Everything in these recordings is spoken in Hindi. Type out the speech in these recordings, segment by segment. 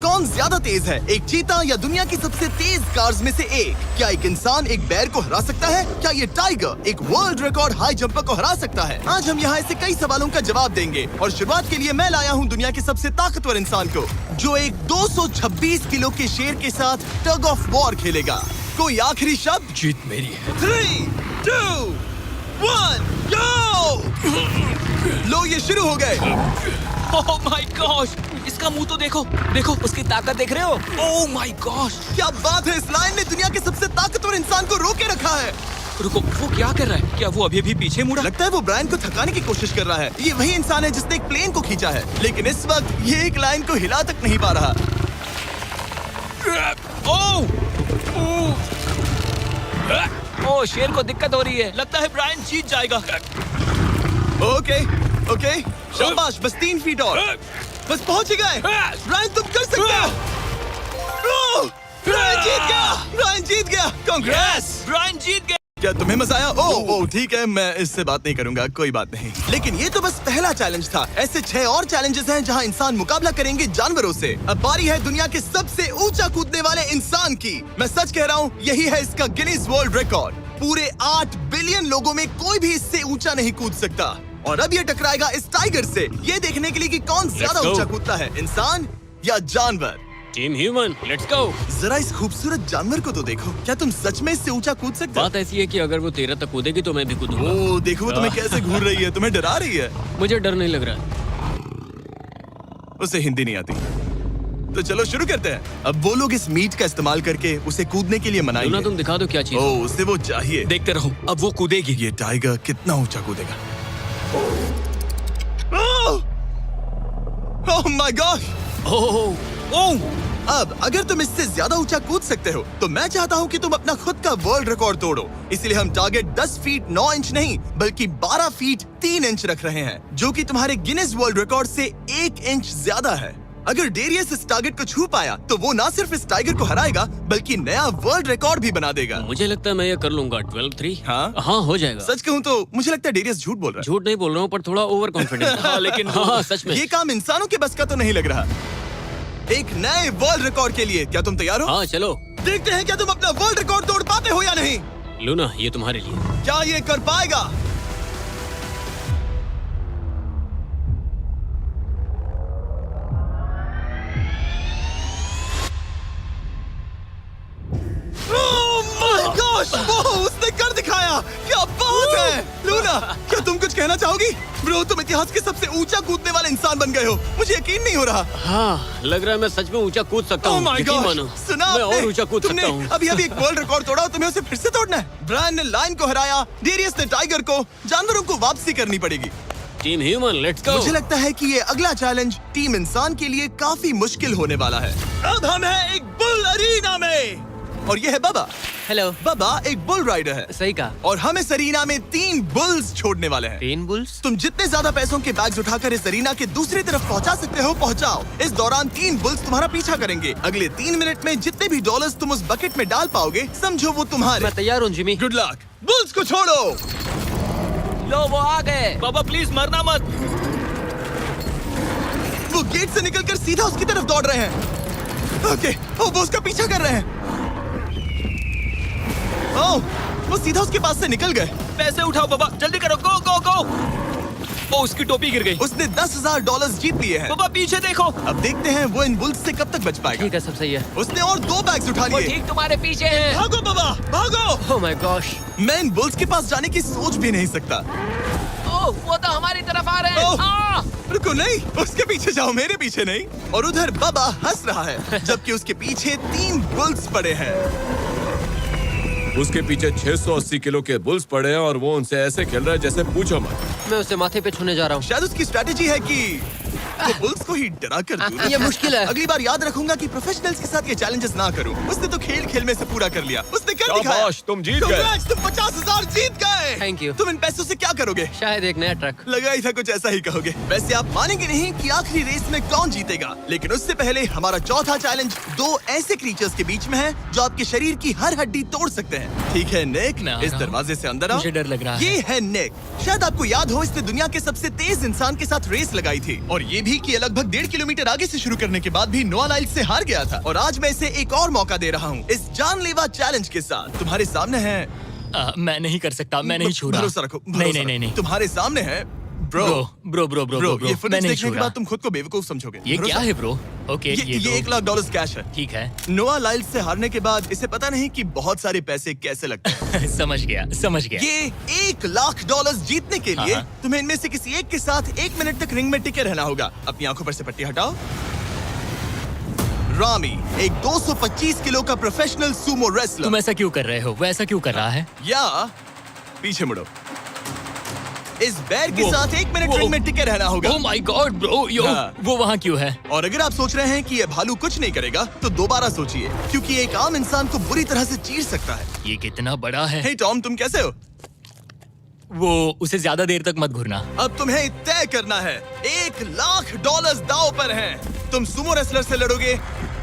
कौन ज्यादा तेज है, एक चीता या दुनिया की सबसे तेज कार्स में से एक? क्या एक इंसान एक बैर को हरा सकता है? क्या ये टाइगर एक वर्ल्ड रिकॉर्ड हाई जंपर को हरा सकता है? आज हम यहाँ ऐसे कई सवालों का जवाब देंगे और शुरुआत के लिए मैं लाया हूँ दुनिया के सबसे ताकतवर इंसान को, जो एक 226 किलो के शेर के साथ टग ऑफ वॉर खेलेगा। कोई आखिरी शब्द? जीत मेरी है। 3, 2, 1, go! लो ये शुरू हो गए। ओह माय गॉश, इसका मुंह तो देखो, देखो उसकी ताकत देख रहे हो? ओह माय गॉश, क्या बात है, इस लायन ने दुनिया के सबसे ताकतवर इंसान को रोके रखा है। रुको, वो क्या कर रहा है? क्या वो अभी भी पीछे मुड़ा? लगता है वो ब्रायन को थकाने की कोशिश कर रहा है। ये वही इंसान है जिसने एक प्लेन को खींचा है, लेकिन इस वक्त ये एक लायन को हिला तक नहीं पा रहा। ओह, शेर को दिक्कत हो रही है। लगता है ब्रायन जीत जाएगा। ओके, शाबाश, बस 3 फीट और, बस पहुंच ही गए। ब्रायन तुम कर सकते हो। ब्रायन जीत गया। कांग्रेस, ब्रायन जीत गया। क्या तुम्हें मजा आया? ओह ठीक है, मैं इससे बात नहीं करूंगा, कोई बात नहीं। लेकिन ये तो बस पहला चैलेंज था। ऐसे 6 और चैलेंजेस हैं जहां इंसान मुकाबला करेंगे जानवरों से। अब बारी है दुनिया के सबसे ऊंचा कूदने वाले इंसान की। मैं सच कह रहा हूँ, यही है इसका गिनीज वर्ल्ड रिकॉर्ड। पूरे 8 बिलियन लोगों में कोई भी इससे ऊंचा नहीं कूद सकता। और अब ये टकराएगा इस टाइगर से, ये देखने के लिए कि कौन ज्यादा ऊंचा कूदता है, इंसान या जानवर। Team human, let's go. जरा इस खूबसूरत जानवर को तो देखो। क्या तुम सच में इससे ऊंचा कूद सकते हो? बात ऐसी है कि अगर वो 13 तक कूदेगी तो मैं भी कूदूंगा। ओह देखो, वो तुम्हें कैसे घूर रही है, तुम्हें डरा रही है। मुझे डर नहीं लग रहा। उसे हिंदी नहीं आती, तो चलो शुरू करते हैं। अब वो लोग इस मीट का इस्तेमाल करके उसे कूदने के लिए मनाएंगे। तुम दिखा दो क्या चीज। ओह, उसे वो चाहिए। देखते रहो, अब वो कूदेगी। ये टाइगर कितना ऊंचा कूदेगा। Oh my God. ओह, अब अगर तुम इससे ज्यादा ऊंचा कूद सकते हो तो मैं चाहता हूँ कि तुम अपना खुद का वर्ल्ड रिकॉर्ड तोड़ो। इसलिए हम टारगेट 10 फीट 9 इंच नहीं बल्कि 12 फीट 3 इंच रख रहे हैं, जो कि तुम्हारे गिनीज वर्ल्ड रिकॉर्ड से 1 इंच ज्यादा है। अगर डेरियस इस टारगेट को छू पाया तो वो ना सिर्फ इस टाइगर को हराएगा बल्कि नया वर्ल्ड रिकॉर्ड भी बना देगा। मुझे लगता है मैं ये कर लूंगा। 12-3। हाँ हो जाएगा। सच कहूँ तो मुझे लगता है डेरियस झूठ बोल रहा है। झूठ नहीं बोल रहा हूँ, पर थोड़ा ओवर कॉन्फिडेंस। लेकिन हाँ, सच में ये काम इंसानों के बस का तो नहीं लग रहा। एक नए वर्ल्ड रिकॉर्ड के लिए क्या तुम तैयार हो? हाँ चलो, देखते हैं क्या तुम अपना वर्ल्ड रिकॉर्ड तोड़ पाते हो या नहीं। लूना, ये तुम्हारे लिए। क्या ये कर पाएगा? Oh my gosh! वो उसने कर दिखाया। क्या बात है लूना, क्या तुम कुछ कहना चाहोगी? ब्रो, तुम इतिहास के सबसे ऊंचा कूदने वाले इंसान बन गए हो। मुझे यकीन नहीं हो रहा। हाँ, लग रहा है मैं सच में ऊंचा कूद सकता हूँ। यकीन मानो, सुना मैं आपने? और ऊंचा कूद सकता हूँ। अभी एक वर्ल्ड रिकॉर्ड तोड़ा, तुम्हें उसे फिर से तोड़ना है। ब्रायन ने लायन को हराया, डेरियस ने टाइगर को। जानवरों को वापसी करनी पड़ेगी। Team human, let's go. मुझे लगता है कि ये अगला चैलेंज टीम इंसान के लिए काफी मुश्किल होने वाला है। अब हम हैं एक बुल अरीना में और ये है बाबा। हेलो। बाबा एक बुल राइडर है। सही कहा। और हम इस अरीना में 3 बुल्स छोड़ने वाले हैं। 3 बुल्स? तुम जितने ज्यादा पैसों के बैग्स उठाकर इस अरीना के दूसरी तरफ पहुंचा सकते हो पहुंचाओ। इस दौरान 3 बुल्स तुम्हारा पीछा करेंगे। अगले 3 मिनट में जितने भी डॉलर्स तुम उस बकेट में डाल पाओगे समझो वो तुम्हारे। मैं तैयार हूँ जिमी। Good luck. बुल्स को छोड़ो। लो, वो आ गए। बाबा प्लीज मरना मत। वो गेट से निकलकर सीधा उसकी तरफ दौड़ रहे हैं। ओके, वो उसका पीछा कर रहे हैं। ओह, वो सीधा उसके पास से निकल गए। पैसे उठाओ बाबा, जल्दी करो, गो गो गो। ओ, उसकी टोपी गिर गई। उसने $10,000 जीत लिए हैं। बाबा पीछे देखो। अब देखते हैं वो इन बुल्स से कब तक बच पाएगा। ठीक है, सब सही है। उसने और 2 बैग्स उठा वो लिए। ठीक तुम्हारे पीछे है। भागो बाबा, भागो। ओह माय गॉश, मैं इन बुल्स के पास जाने की सोच भी नहीं सकता। ओह, वो तो हमारी तरफ आ रहे ओह, हैं। रुको, नहीं, उसके पीछे जाओ, मेरे पीछे नहीं। और उधर बाबा हंस रहा है जबकि उसके पीछे 3 बुल्स पड़े हैं। उसके पीछे 680 किलो के बुल्स पड़े हैं और वो उनसे ऐसे खेल रहा है जैसे पूछो मत। मैं उसे माथे पे छूने जा रहा हूँ। शायद उसकी स्ट्रेटेजी है कि वो बुल्स को ही डरा कर दूर। ये मुश्किल है। अगली बार याद रखूंगा कि प्रोफेशनल्स के साथ ये चैलेंजेस ना करूं। उसने तो खेल खेल में से पूरा कर लिया। उसने कर दिखाया। शाबाश, तुम जीत गए। Congrats, तुम 50,000 जीत गए। Thank you। तुम इन पैसों से क्या करोगे? शायद एक नया ट्रक। लगा ही था कुछ ऐसा ही कहोगे। वैसे आप मानेंगे नहीं कि आखिरी रेस में कौन जीतेगा, लेकिन उससे पहले हमारा चौथा चैलेंज 2 ऐसे क्रीचर्स के बीच में है जो आपके शरीर की हर हड्डी तोड़ सकते हैं। ठीक है निक, इस दरवाजे से अंदर आओ। मुझे डर लग रहा है। ये है निक। शायद आपको याद हो, इसने दुनिया के सबसे तेज इंसान के साथ रेस लगाई थी और ये भी कि ये लगभग 1.5 किलोमीटर आगे से शुरू करने के बाद भी नोआ लाइल्स से हार गया था। और आज मैं इसे एक और मौका दे रहा हूँ इस जानलेवा चैलेंज के साथ। तुम्हारे सामने है मैं नहीं कर सकता, मैं नहीं छू रहा। भरोसा रखो, नहीं भरोसा नहीं नहीं रखो। नहीं। तुम्हारे सामने है bro. Bro bro bro bro ये मैं फुटेज नहीं देखने छू के रहा। बाद तुम खुद को बेवकूफ समझोगे। ये भरोसा क्या है ब्रो? ओके ये तो $1 लाख कैश है। ठीक है। नोआ लाइल्स से हारने के बाद इसे पता नहीं कि बहुत सारे पैसे कैसे लगते हैं। समझ गया समझ गया। ये $1 लाख जीतने के लिए हाँ। तुम्हें इनमें से किसी एक के साथ 1 मिनट तक रिंग में टिके रहना होगा। अपनी आंखों पर से पट्टी हटाओ। रामी एक 225 किलो का प्रोफेशनल सूमो रेसलर। तुम ऐसा क्यों कर रहे हो? वो ऐसा क्यों कर रहा है? या पीछे मुड़ो। इस बैर के वो- साथ 1 मिनट वो- रिंग में टिके रहना होगा। ओह माय गॉड ब्रो, यो हाँ। वो वहाँ क्यों है? और अगर आप सोच रहे हैं कि ये भालू कुछ नहीं करेगा तो दोबारा सोचिए, क्योंकि एक आम इंसान को बुरी तरह से चीर सकता है। ये कितना बड़ा है। हे टॉम, तुम कैसे हो? वो उसे ज्यादा देर तक मत घूरना। अब तुम्हें तय करना है। $1 लाख दांव पर हैं। तुम सुमो रेसलर से लड़ोगे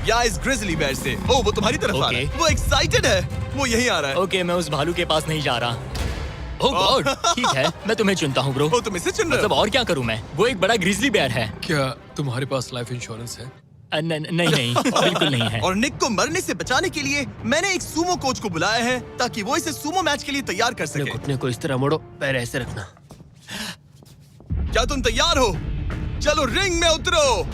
या इस ग्रिजली बेयर से? ओ, वो तुम्हारी तरफ आ रहा है। ओके। वो एक्साइटेड है। वो यहीं आ रहा है। ओके, मैं उस भालू के पास नहीं जा रहा। ओह गॉड, ठीक है, मैं तुम्हें चुनता हूँ ब्रो। ओ, तुम इसे चुन रहे मतलब हो? और क्या करूँ मैं? वो एक बड़ा ग्रिजली बेयर है। क्या तुम्हारे पास लाइफ इंश्योरेंस है? नहीं बिल्कुल नहीं है। और निक को मरने से बचाने के लिए मैंने एक सूमो कोच को बुलाया है ताकि वो इसे सूमो मैच के लिए तैयार कर अपने सके। घुटने को इस तरह मोड़ो, पैर ऐसे रखना। क्या तुम तैयार हो? चलो रिंग में उतरो।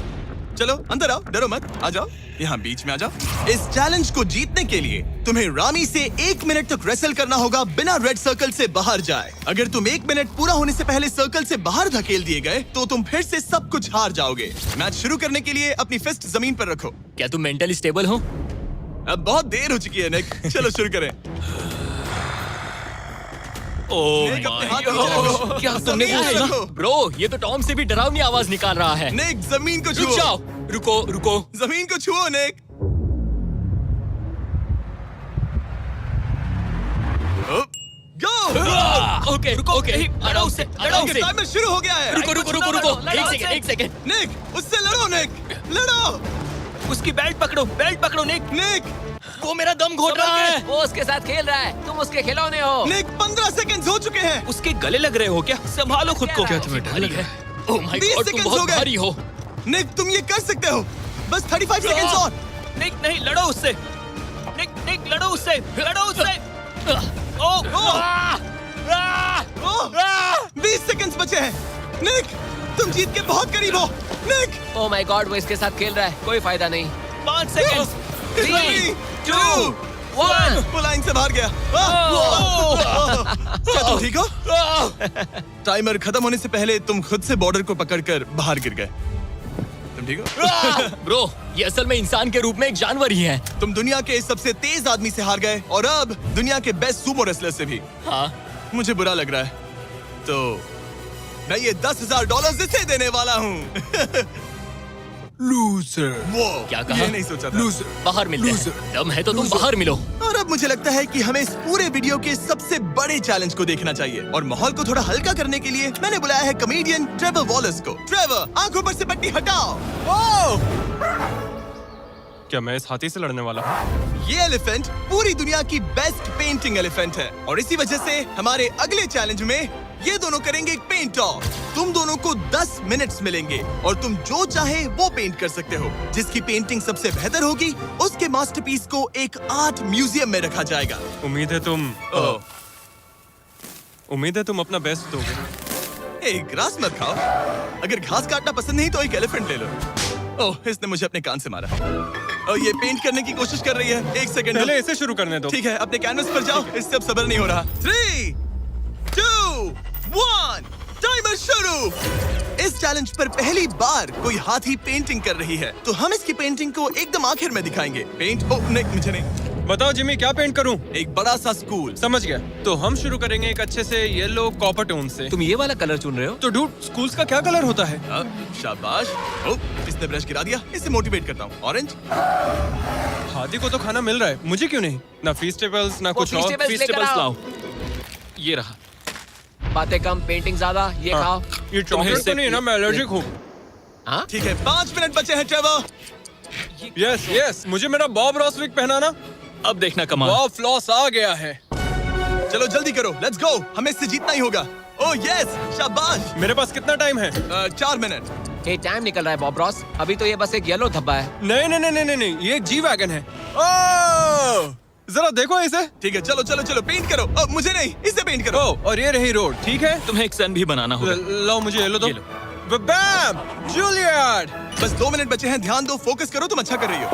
चलो अंदर आओ, डरो मत, आ जाओ, यहाँ बीच में आ जाओ। इस चैलेंज को जीतने के लिए तुम्हें रामी से 1 मिनट तक रेसल करना होगा बिना रेड सर्कल से बाहर जाए। अगर तुम 1 मिनट पूरा होने से पहले सर्कल से बाहर धकेल दिए गए तो तुम फिर से सब कुछ हार जाओगे। मैच शुरू करने के लिए अपनी फिस्ट जमीन पर रखो। क्या तुम मेंटली स्टेबल हो? अब बहुत देर हो चुकी है निक, चलो शुरू करें। ओह निक, अपने हाथ माय नीचे रखो। गॉड, क्या तुमने जमीन वो पे सुना? रखो। ब्रो, ये तो टॉम से भी डरावनी आवाज निकाल रहा है। निक, जमीन को रुक छुओ। जाओ, रुको। जमीन को छुओ निक। गो। ओके, आराम से। टाइमर शुरू हो गया है। रुको, एक सेकंड। निक, उससे लड़ो निक, लड़ो। उसकी बेल्ट पकड़ो निक। निक, वो मेरा दम घोट रहा है। वो उसके साथ खेल रहा है, तुम उसके खिलौने हो। निक 15 सेकंड्स हो चुके हैं। उसके गले लग रहे हो क्या? संभालो खुद को। क्या तुम्हें डर लग रहा है? ओह माय 20 गॉड, तुम सेकंड्स बहुत हो गए। भारी हो। निक, तुम ये कर सकते हो। बस 35 सेकंड्स और। निक, नहीं, लड़ो उससे। निक, लड़ो उससे। ओह, ओह, 20 सेकंड्स बचे हैं। निक, तुम जीत के बहुत करीब हो। निक, ओह माय गॉड, वो इसके साथ खेल रहा है, कोई फायदा नहीं। 5 सेकंड। 3, 2, 1। वो लाइन से बाहर गया। क्या तुम ठीक हो? टाइमर खत्म होने से पहले तुम खुद से बॉर्डर को पकड़कर बाहर गिर गए। तुम ठीक हो? ब्रो, ये असल में इंसान के रूप में एक जानवर ही है। तुम दुनिया के सबसे तेज आदमी से हार गए और अब दुनिया के बेस्ट सूमो रेसलर से भी। हाँ, मुझे बुरा लग रहा है, तो मैं ये $10,000 इसे देने वाला हूँ। लूजर। वो क्या कहा? ये नहीं सोचा था। लूजर। बाहर मिलते हैं। Loser. दम है तो तुम बाहर मिलो। और अब मुझे लगता है कि हमें इस पूरे वीडियो के सबसे बड़े चैलेंज को देखना चाहिए और माहौल को थोड़ा हल्का करने के लिए मैंने बुलाया है कॉमेडियन ट्रेवर वॉलस को। ट्रेवर, आंखों पर से पट्टी हटाओ। क्या मैं इस हाथी से लड़ने वाला हूँ? ये एलिफेंट पूरी दुनिया की बेस्ट पेंटिंग एलिफेंट है और इसी वजह से हमारे अगले चैलेंज में ये दोनों करेंगे एक पेंट ऑफ। तुम दोनों को 10 मिनट्स मिलेंगे और तुम जो चाहे वो पेंट कर सकते हो। जिसकी पेंटिंग सबसे बेहतर होगी उसके मास्टरपीस को एक आर्ट म्यूजियम में रखा जाएगा। उम्मीद है तुम अपना बेस्ट दोगे। ए, ग्रास मत खाओ। अगर घास काटना पसंद नहीं तो एक एलिफेंट ले लो। ओह, इसने मुझे अपने कान से मारा। और ये पेंट करने की कोशिश कर रही है। 1 सेकंड। पहले इसे शुरू करने दो। ठीक है, अपने कैनवस पर जाओ। इससे अब सब्र नहीं हो रहा। 3, 2, 1, टाइमर शुरू। इस चैलेंज पर पहली बार कोई हाथी पेंटिंग कर रही है, तो हम इसकी पेंटिंग को एकदम आखिर में दिखाएंगे। पेंट, ओह नहीं, मुझे नहीं। बताओ जिमी, क्या पेंट करूँ? एक बड़ा सा स्कूल। समझ गया। तो हम शुरू करेंगे एक अच्छे से येलो कॉपर टोन से। तुम ये वाला कलर चुन रहे हो? तो डूड, स्कूल्स का क्या कलर होता है? शाबाश। ओह, इसने ब्रश गिरा दिया। इसे मोटिवेट करता हूँ। ऑरेंज। हाथी को तो खाना मिल रहा है, मुझे क्यों नहीं? ना फीस्टेबल्स ना कुछ और। Feastables लेकर आओ। लाओ। ये रहा। बातें कम, पेंटिंग ज्यादा, ये हाँ। खाओ। ये चॉकलेट तो नहीं है ना? मैं एलर्जिक हूँ। हाँ? ठीक है, 5 मिनट बचे हैं ट्रेवर। यस, मुझे मेरा बॉब रॉस विग पहनाना। अब देखना कमाल। वाह, फ्लॉस आ गया है। चलो जल्दी करो, लेट्स गो। हमें इससे जीतना ही होगा। ओह यस, शाबाश। मेरे पास कितना टाइम है? 4 मिनट। ये टाइम निकल रहा है बॉब रॉस। अभी तो ये बस एक येलो धब्बा है। नहीं नहीं नहीं नहीं नहीं, ये जी वैगन है। ओह, जरा देखो इसे। ठीक है, चलो चलो चलो, पेंट करो। मुझे नहीं, इसे पेंट करो। ओह, और ये रही रोड, ठीक है। तुम्हें एक सन भी बनाना होगा। लो मुझे येलो दो। ये लो। बैम, जूलियट। बस 2 मिनट बचे हैं, ध्यान दो, फोकस करो, तुम अच्छा कर रही हो।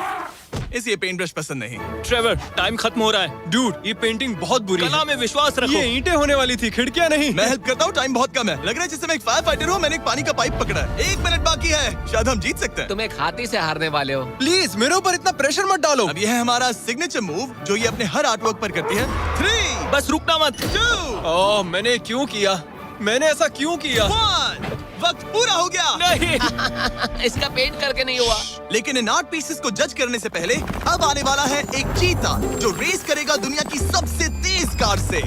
इसे ये पेंट ब्रश पसंद नहीं। ट्रेवर, टाइम खत्म हो रहा है। डूड, ये पेंटिंग बहुत बुरी कला है। में विश्वास रखो। ये ईंटें होने वाली थी, खिड़कियां नहीं। मैं हेल्प करता हूँ, टाइम बहुत कम है। लग रहा है जैसे मैं एक फायर फाइटर हूँ, मैंने एक पानी का पाइप पकड़ा है। 1 मिनट बाकी है, शायद हम जीत सकते हैं। तुम एक हाथी से हारने वाले हो। प्लीज मेरे ऊपर इतना प्रेशर मत डालो। अब ये है हमारा सिग्नेचर मूव, जो ये अपने हर आर्टवर्क पर करती है। 3, बस रुकना मत। 2, ओह, मैंने क्यों किया? मैंने ऐसा क्यों किया? 1, वक्त पूरा हो गया। नहीं। इसका पेंट करके नहीं हुआ। लेकिन इन आर्ट पीसेस को जज करने से पहले अब आने वाला है एक चीता जो रेस करेगा दुनिया की सबसे तेज कार से।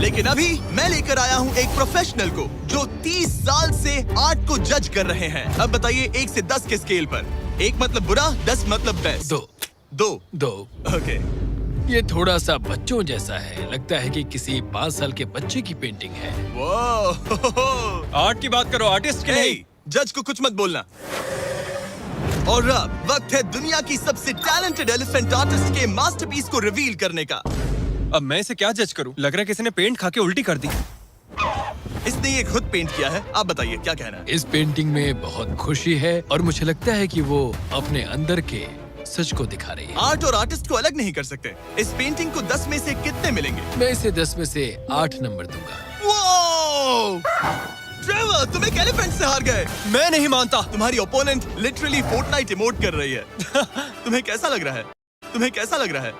लेकिन अभी मैं लेकर आया हूँ एक प्रोफेशनल को जो 30 साल से आर्ट को जज कर रहे हैं। अब बताइए 1 से 10 के स्केल पर। 1 मतलब बुरा, 10 मतलब बेस्ट। 2 ओके। ये थोड़ा सा बच्चों जैसा है, लगता है कि किसी 5 साल के बच्चे की पेंटिंग है। वो आर्ट की बात करो, आर्टिस्ट की नहीं। जज को कुछ मत बोलना। और अब वक्त है दुनिया की सबसे टैलेंटेड एलिफेंट आर्टिस्ट के मास्टरपीस को रिवील करने का। अब मैं इसे क्या जज करूं? लग रहा है किसी ने पेंट खा के उल्टी कर दी। इसने ये खुद पेंट किया है। आप बताइए क्या कहना है? इस पेंटिंग में बहुत खुशी है और मुझे लगता है कि वो अपने अंदर के सच को दिखा रही है। आर्ट और आर्टिस्ट को अलग नहीं कर सकते। इस पेंटिंग को 10 में से कितने मिलेंगे? मैं इसे 10 में से 8 नंबर दूंगा। वो ट्रेवर, तुम एक एलिफेंट से हार गए। मैं नहीं मानता। तुम्हारी ओपोनेंट लिटरली फोर्टनाइट इमोट कर रही है। तुम्हें कैसा लग रहा है? तुम्हें कैसा लग रहा है?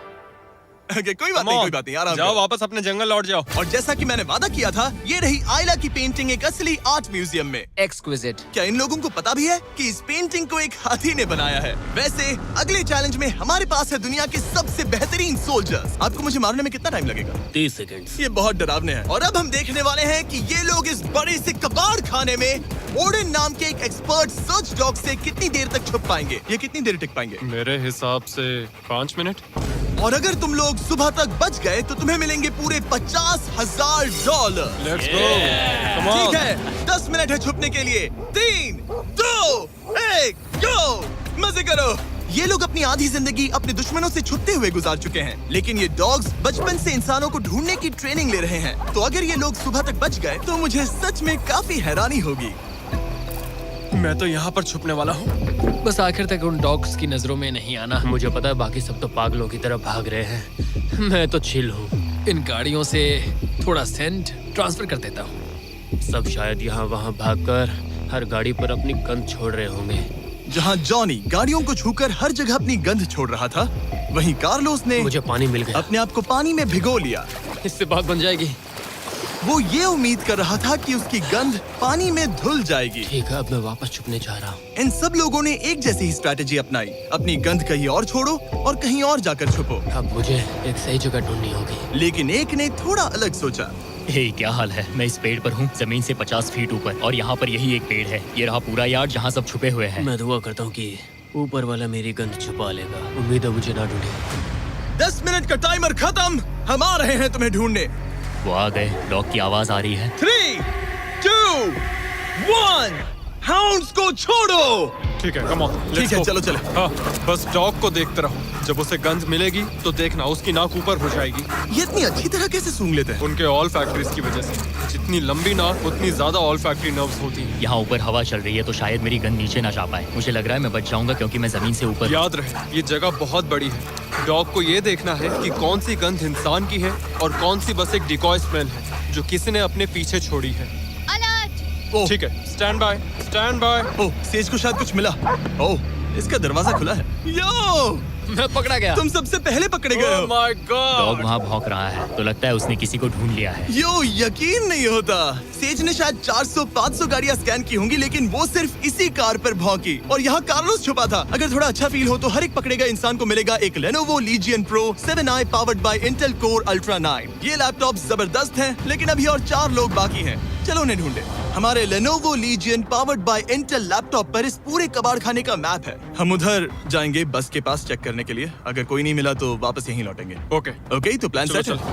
Okay, कोई बात नहीं, कोई बात नहीं, आराम जाओ, करो। वापस अपने जंगल लौट जाओ। और जैसा कि मैंने वादा किया था, ये रही आयला की पेंटिंग एक असली आर्ट म्यूजियम में। एक्सक्विजिट। क्या इन लोगों को पता भी है कि इस पेंटिंग को एक हाथी ने बनाया है? वैसे अगले चैलेंज में हमारे पास है दुनिया के सबसे बेहतरीन सोल्जर्स। आपको मुझे मारने में कितना टाइम लगेगा? 30 सेकंड्स। ये बहुत डरावने हैं। और अब हम देखने वाले हैं कि ये लोग इस बड़े से कबाड़ खाने में ओडिन नाम के एक एक्सपर्ट सर्च डॉग से कितनी देर तक छुप पाएंगे। ये कितनी देर टिक पाएंगे? मेरे हिसाब से 5 मिनट। और अगर तुम लोग सुबह तक बच गए तो तुम्हें मिलेंगे पूरे $50,000। Let's go, come on. ठीक है, 10 मिनट है छुपने के लिए। 3, 2, 1, गो! मजे करो। ये लोग अपनी आधी जिंदगी अपने दुश्मनों से छुपते हुए गुजार चुके हैं, लेकिन ये डॉग्स बचपन से इंसानों को ढूंढने की ट्रेनिंग ले रहे हैं। तो अगर ये लोग सुबह तक बच गए तो मुझे सच में काफी हैरानी होगी। मैं तो यहाँ पर छुपने वाला हूँ। बस आखिर तक उन डॉग्स की नजरों में नहीं आना। मुझे पता है बाकी सब तो पागलों की तरफ भाग रहे हैं, मैं तो चिल हूँ। इन गाड़ियों से थोड़ा सेंट ट्रांसफर कर देता हूँ। सब शायद यहाँ वहाँ भागकर हर गाड़ी पर अपनी गंध छोड़ रहे होंगे। जहाँ जॉनी गाड़ियों को छूकर हर जगह अपनी गंध छोड़ रहा था, वहीं कार्लोस ने मुझे पानी मिल गया। अपने आप को पानी में भिगो लिया। इससे बात बन जाएगी। वो ये उम्मीद कर रहा था कि उसकी गंध पानी में धुल जाएगी। ठीक है, अब मैं वापस छुपने जा रहा हूँ। इन सब लोगों ने एक जैसी ही स्ट्रैटेजी अपनाई। अपनी गंध कहीं और छोड़ो और कहीं और जाकर छुपो। अब मुझे एक सही जगह ढूंढनी होगी। लेकिन एक ने थोड़ा अलग सोचा। हे, क्या हाल है? मैं इस पेड़ पर हूँ, जमीन से 50 फीट ऊपर, और यहाँ पर यही एक पेड़ है। ये रहा पूरा यार्ड जहाँ सब छुपे हुए हैं। मैं दुआ करता हूँ कि ऊपर वाला मेरी गंध छुपा लेगा। उम्मीद है मुझे ना ढूंढे। 10 मिनट का टाइमर खत्म। हम आ रहे हैं तुम्हें ढूंढने। वो आ गए। डॉग की आवाज आ रही है। 3, 2, 1, हाउंड्स को छोड़ो। ठीक है, कम ऑन। ठीक है, चलो चले। हाँ, बस डॉग को देखते रहो। जब उसे गंध मिलेगी तो देखना उसकी नाक ऊपर हो जाएगी। ये इतनी अच्छी तरह कैसे सूंघ लेते हैं? उनके ऑल फैक्ट्रीज की वजह से। जितनी लंबी नाक उतनी ज्यादा ऑल फैक्ट्री नर्व्स होती हैं। यहाँ ऊपर हवा चल रही है तो शायद मेरी गंध नीचे ना जा पाए। मुझे लग रहा है मैं बच जाऊंगा क्योंकि मैं जमीन से ऊपर। याद रहे, ये जगह बहुत बड़ी है। डॉग को ये देखना है कि कौन सी गंध इंसान की है और कौन सी बस एक डिकॉय स्मेल है जो किसी ने अपने पीछे छोड़ी है। ओह, ठीक है, stand by, stand by. Oh, says को शायद कुछ मिला। ओह, इसका दरवाजा खुला है। यो, मैं पकड़ा गया। तुम सबसे पहले पकड़े गए Oh हो। my dog God! वहाँ भौंक रहा है तो लगता है उसने किसी को ढूंढ लिया है। यो, यकीन नहीं होता। सेज ने शायद 400-500 गाड़ियां स्कैन की होंगी, लेकिन वो सिर्फ इसी कार पर भौंकी। और यहाँ कार्लोस छुपा था। अगर थोड़ा अच्छा फील हो तो हर एक पकड़े गए इंसान को मिलेगा एक Lenovo Legion Pro 7i powered by Intel Core Ultra 9। ये लैपटॉप जबरदस्त है, लेकिन अभी और 4 लोग बाकी हैं। चलो उन्हें ढूंढे। हमारे Lenovo Legion powered by Intel laptop पर इस पूरे कबाड़ खाने का मैप है। हम उधर जाएंगे बस के पास चेक करने के लिए। अगर कोई नहीं मिला तो वापस यहीं लौटेंगे। ओके, ओके, तो प्लान चलो सेट है। चल।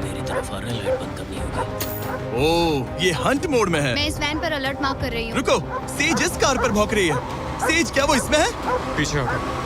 मेरी तरफ आ रहा है, लाइट बंद करनी होगी। ओह, ये हंट मोड में है। मैं इस वैन पर अलर्ट मार्क कर रही हूँ। रुको, सेज इस कार पर भौंक रही है। सेज, क्या वो इसमें है? पीछे हटो।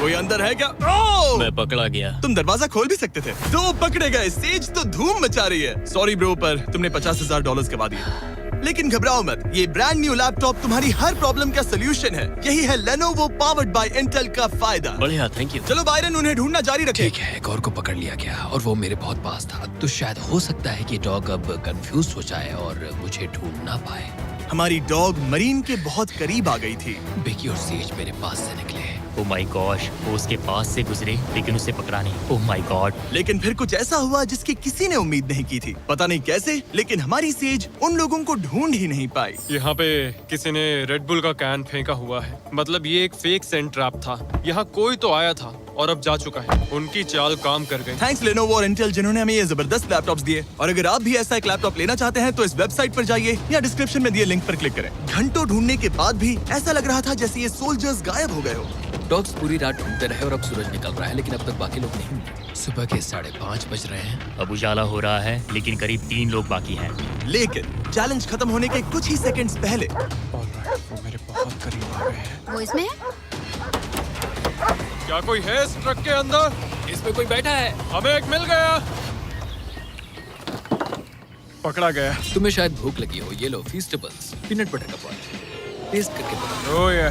कोई अंदर है क्या? ओह! मैं पकड़ा गया। तुम दरवाजा खोल भी सकते थे। दो पकड़े गए। सेज तो धूम मचा रही है। सॉरी ब्रो, पर तुमने $50,000 गवा दिए। लेकिन घबराओ मत, ये ब्रांड न्यू लैपटॉप तुम्हारी हर प्रॉब्लम का सोल्यूशन है। यही है Lenovo पावर्ड बाय इंटेल का फायदा। बढ़िया, थैंक यू। चलो बायरन, उन्हें ढूंढना जारी रखें। ठीक है, एक और को पकड़ लिया गया और वो मेरे बहुत पास था। तो शायद हो सकता है कि डॉग अब कंफ्यूज हो जाए और मुझे ढूंढ ना पाए। हमारी डॉग मरीन के बहुत करीब आ गई थी। बेकी और सेज मेरे पास से निकले। ओह माय गॉश, वो उसके पास से गुजरे लेकिन उसे पकड़ा नहीं। Oh my God. लेकिन फिर कुछ ऐसा हुआ जिसकी किसी ने उम्मीद नहीं की थी। पता नहीं कैसे, लेकिन हमारी सेज उन लोगों को ढूंढ ही नहीं पाई। यहाँ पे किसी ने रेड बुल का कैन फेंका हुआ है। मतलब ये एक फेक सेंट ट्रैप था। यहाँ कोई तो आया था और अब जा चुका है। उनकी चाल काम कर गई। थैंक्स Lenovo और इंटेल, जिन्होंने हमें ये जबरदस्त लैपटॉप्स दिए। और अगर आप भी ऐसा एक लैपटॉप लेना चाहते हैं तो इस वेबसाइट पर जाइए या डिस्क्रिप्शन में दिए लिंक पर क्लिक करें। घंटों ढूंढने के बाद भी ऐसा लग रहा था जैसे ये सोल्जर्स गायब हो गए हो। डॉग्स पूरी रात ढूंढते रहे और अब सूरज निकल रहा है, लेकिन अब तक बाकी लोग नहीं मिले। सुबह के 5:30 बज रहे हैं। अब उजाला हो रहा है लेकिन करीब 3 लोग बाकी हैं। लेकिन चैलेंज खत्म होने के कुछ ही सेकंड्स पहले ऑलराइट, वो मेरे बहुत करीब आ गए हैं। वो इसमें है? क्या कोई है इस ट्रक के अंदर? इसमें कोई बैठा है। हमें एक मिल गया। पकड़ा गया। तुम्हें शायद भूख लगी हो। ये लो फीस्टेबल्स, पीनट बटर का पॉट। टेस्ट करके बताओ। ओह ये,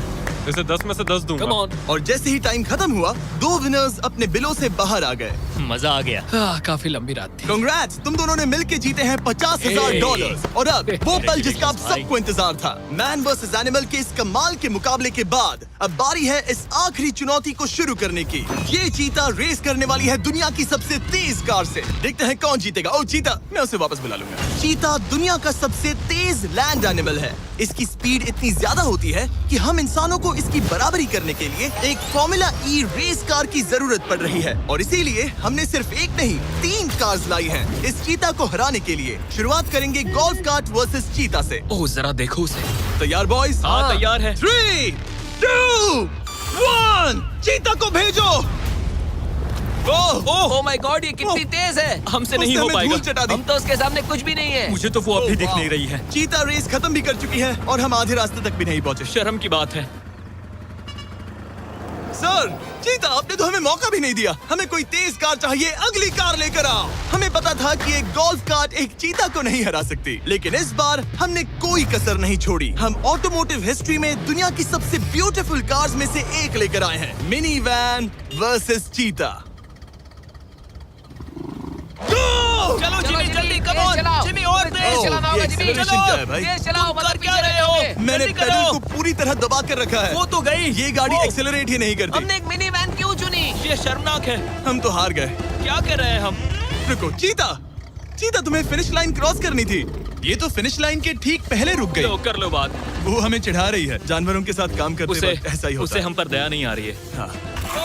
इसे 10 में से 10 दूंगा। Come on. और जैसे ही टाइम खत्म हुआ, 2 विनर्स अपने बिलों से बाहर आ गए। मजा आ गया। काफी लंबी रात थी। कांग्रेट्स, तुम दोनों ने मिलके जीते हैं $50,000। और अब वो पल जिसका आप सबको इंतजार था। मैन वर्सेस एनिमल के इस कमाल के मुकाबले के बाद अब बारी है इस आखिरी चुनौती को शुरू करने की। ये चीता रेस करने वाली है दुनिया की सबसे तेज कार से। देखते हैं कौन जीतेगा। ओ चीता, मैं उसे वापस बुला लूंगा। चीता दुनिया का सबसे तेज लैंड एनिमल है। इसकी स्पीड इतनी ज्यादा होती है कि हम इंसानों को इसकी बराबरी करने के लिए एक फॉर्मूला ई रेस कार की जरूरत पड़ रही है। और इसीलिए हमने सिर्फ एक नहीं 3 कार्स लाई हैं इस चीता को हराने के लिए। शुरुआत करेंगे गोल्फ कार्ट वर्सेस चीता से। ओह जरा देखो उसे। तैयार बॉयज? हाँ, तैयार है। 3, 2, 1, चीता को भेजो। ओह माय गॉड, ये कितनी तेज है। हमसे नहीं उसने हो हमें पाएगा। धूल चटा दी। हम तो उसके सामने कुछ भी नहीं है। मुझे तो वो अब भी ओह, दिख वाह। नहीं रही है। चीता रेस खत्म भी कर चुकी है और हम आधे रास्ते तक भी नहीं पहुंचे। शर्म की बात है। सर, चीता, आपने तो हमें मौका भी नहीं दिया। हमें कोई तेज कार चाहिए, अगली कार लेकर आओ। हमें पता था कि एक गोल्फ कार्ट एक चीता को नहीं हरा सकती, लेकिन इस बार हमने कोई कसर नहीं छोड़ी। हम ऑटोमोटिव हिस्ट्री में दुनिया की सबसे ब्यूटीफुल कार्स में से एक लेकर आए हैं। मिनी वैन वर्सेस चीता। चलो जिमी, जल्दी, कम ऑन। जिमी और तेज ओह, चलाना ये होगा जिमी। acceleration क्या है भाई? तेज चलाओ, तुम कर मतलब क्या पीछे रहे हो? रहोगे। मैंने जल्दी पेडल करो। को पूरी तरह दबा कर रखा है। वो तो गई। ये गाड़ी ओह, एक्सेलरेट ही नहीं करती। हमने एक मिनी वैन क्यों चुनी? ये शर्मनाक है। हम तो हार गए। क्या कर रहे हैं हम? रुको, चीता, चीता, तुम्हें फिनिश लाइन क्रॉस करनी थी। ये तो फिनिश लाइन के ठीक पहले रुक गई। लो, कर लो बात। वो हमें चिढ़ा रही है। जानवरों के साथ काम करते उसे वक्त ऐसा ही होता उसे है। हम पर दया नहीं आ रही है। हाँ।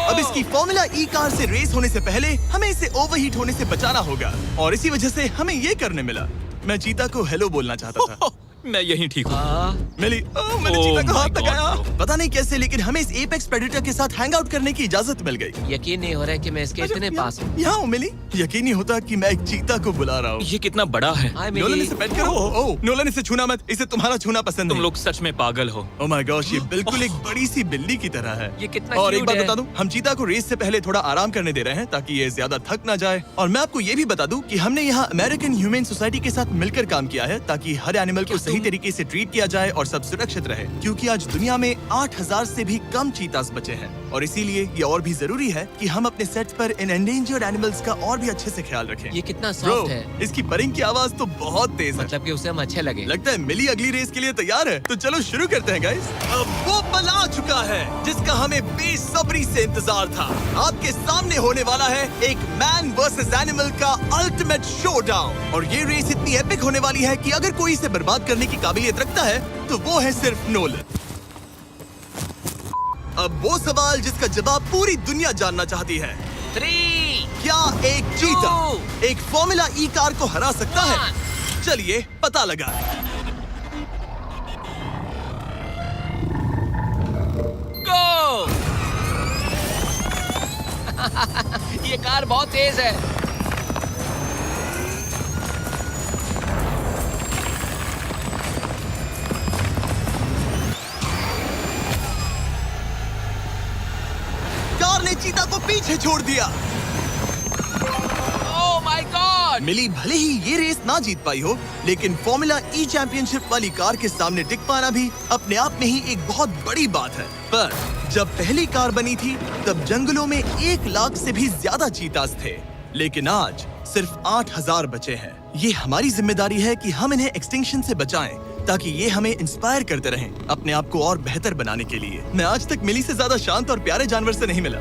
अब इसकी फॉर्मूला ई कार से रेस होने से पहले हमें इसे ओवरहीट होने से बचाना होगा और इसी वजह से हमें ये करने मिला। मैं चीता को हेलो बोलना चाहता था। मैं यहीं ठीक हूँ। मिली। मैंने Oh चीता को my हाथ God, लगाया। bro. पता नहीं कैसे, लेकिन हमें इस एपेक्स प्रेडेटर के साथ हैंग आउट करने की इजाजत मिल गई। यकीन नहीं हो रहा है कि मैं इसके इतने पास हूँ। यहाँ हूँ मिली। यकीन नहीं होता कि मैं एक चीता को बुला रहा हूँ। ये कितना बड़ा है। हाय नोलन, मिली। इसे पेट करो। ओह, नोलन, इसे छूना मत। इसे तुम्हारा छूना पसंद तुम नहीं। लोग सच में पागल हो। ओह माय गॉश, ये बिल्कुल एक बड़ी सी बिल्ली की तरह है। ये कितना और एक cute बात है। बता दूं, हम चीता को रेस से पहले थोड़ा आराम करने दे रहे हैं ताकि ये ज्यादा थक ना जाए। और मैं आपको ये भी बता दूं कि हमने यहाँ अमेरिकन ह्यूमन सोसाइटी के साथ मिलकर काम किया है ताकि हर एनिमल को सही तरीके से ट्रीट किया जाए और सब सुरक्षित रहे, क्योंकि आज दुनिया में 8,000 से भी कम चीतास बचे हैं। और इसीलिए ये और भी जरूरी है कि हम अपने सेट पर इन एंडेंजर्ड एनिमल्स का और भी अच्छे से ख्याल रखें। ये कितना ब्रो, सॉफ्ट है। इसकी परिंग की आवाज तो बहुत तेज है। मतलब कि उसे हम अच्छे लगे। लगता है मिली अगली रेस के लिए तैयार है। तो चलो शुरू करते हैं गाइस। अब वो पल आ चुका है जिसका हमें बेसब्री से इंतजार था। आपके सामने होने वाला है एक मैन वर्सेस एनिमल का अल्टीमेट शोडाउन। और ये रेस इतनी एपिक होने वाली है कि अगर कोई इसे बर्बाद करने की काबिलियत रखता है तो वो है सिर्फ नोलन। अब वो सवाल जिसका जवाब पूरी दुनिया जानना चाहती है। 3, क्या एक चीता एक फॉर्मूला ई कार को हरा सकता है? चलिए पता लगा। गो। ये कार बहुत तेज है। चीता को पीछे छोड़ दिया। Oh my God! मिली भले ही ये रेस ना जीत पाई हो, लेकिन फॉर्मूला ई चैंपियनशिप वाली कार के सामने टिक पाना भी अपने आप में ही एक बहुत बड़ी बात है। पर जब पहली कार बनी थी तब जंगलों में 1 लाख से भी ज्यादा चीतास थे, लेकिन आज सिर्फ 8000 बचे हैं। ये हमारी जिम्मेदारी है कि हम इन्हें एक्सटिंक्शन से बचाएं, ताकि ये हमें इंस्पायर करते रहें अपने आप को और बेहतर बनाने के लिए। मैं आज तक मिली से ज्यादा शांत और प्यारे जानवर से नहीं मिला।